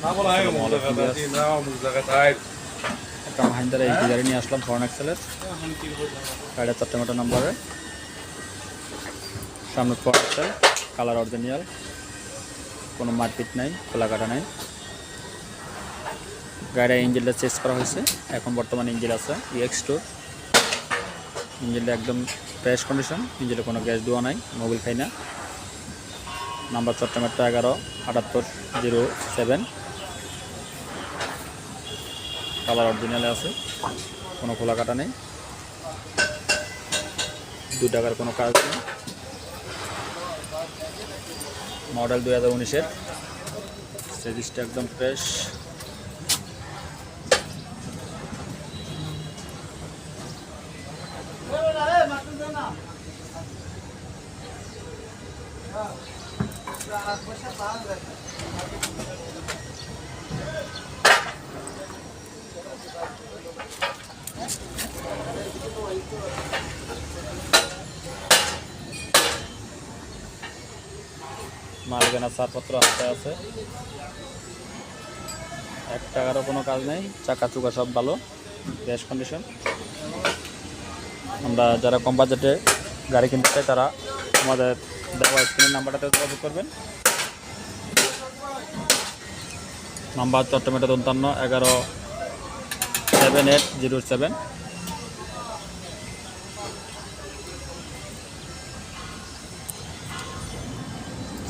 একটা মাহিন্দ্রা এইচডি গাড়ি নিয়ে আসলাম ফরেন এক্সেলের গাড়িটা 4 মিটার নম্বরে সামনে ফরেন এক্সেল কালার অরিজিনাল কোনো মারপিট নাই খোলা কাটা নাই গাড়ির ইঞ্জিনটা চেঞ্জ করা হয়েছে এখন বর্তমানে ইঞ্জিন আছে EX2 ইঞ্জিনটা একদম ফ্রেশ কন্ডিশন ইঞ্জিনে কোনো গ্যাস দেওয়া নাই মোবিল খাই না নাম্বার চট্টগ্রাম 11-7807 কালার অরিজিনালে আছে কোনো খোলা কাটা নেই 2 টাকার কোনো কাজ নেই মডেল 2019-এর সার্ভিসটা একদম ফ্রেশ মালিকানা ছাড়পত্র হাতে আছে 1 টাকারও কোনো কাজ নেই চাকা চুকা সব ভালো গ্যাস কন্ডিশন আমরা যারা কম বাজেটে গাড়ি কিনতে চাই তারা আমাদের দেওয়া স্ক্রিনের নাম্বারটাতে যোগাযোগ করবেন নাম্বার চট্টগ্রাম 53-11-7807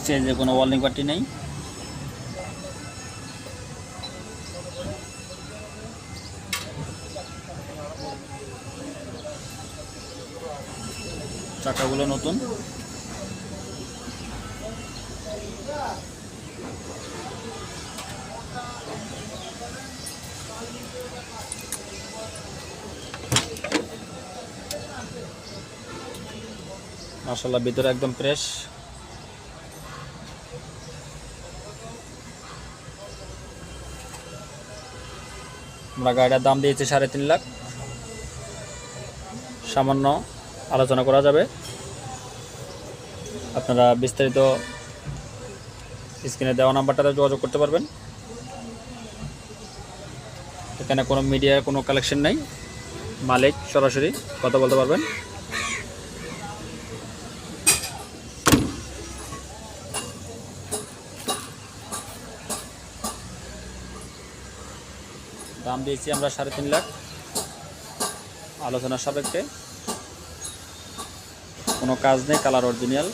চেঞ্জে কোনো ওয়ার্নিং পার্টি নেই চাকাগুলো নতুন মাশাআল্লাহ ভিতরে একদম ফ্রেশ আমরা গাড়িটার দাম দিয়েছি 3.5 লাখ সামান্য আলোচনা করা যাবে আপনারা বিস্তারিত স্ক্রিনে দেওয়া নাম্বারটাতে যোগাযোগ করতে পারবেন এখানে কোনো মিডিয়ার কোনো কালেকশন নাই মালিক সরাসরি কথা বলতে পারবেন দাম দিয়েছি আমরা 3.5 লাখ আলোচনার সাপেক্ষে কোনো কাজ নেই কালার অরিজিনাল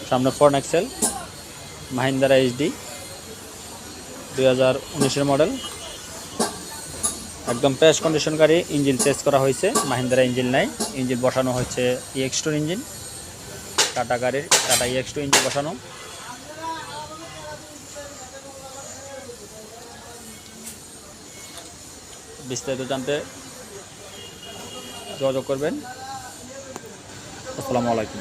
সামনে ফরেন এক্সেল মাহিন্দ্রা এইচডি 2019-এর মডেল একদম ফ্রেশ কন্ডিশন গাড়ি ইঞ্জিন চেঞ্জ করা হয়েছে মাহিন্দ্রা ইঞ্জিন নাই ইঞ্জিন বসানো হয়েছে EX2 ইঞ্জিন টাটা গাড়ির টাটা EX2 ইঞ্জিন বসানো বিস্তারিত জানতে যোগাযোগ করবেন আসসালামু আলাইকুম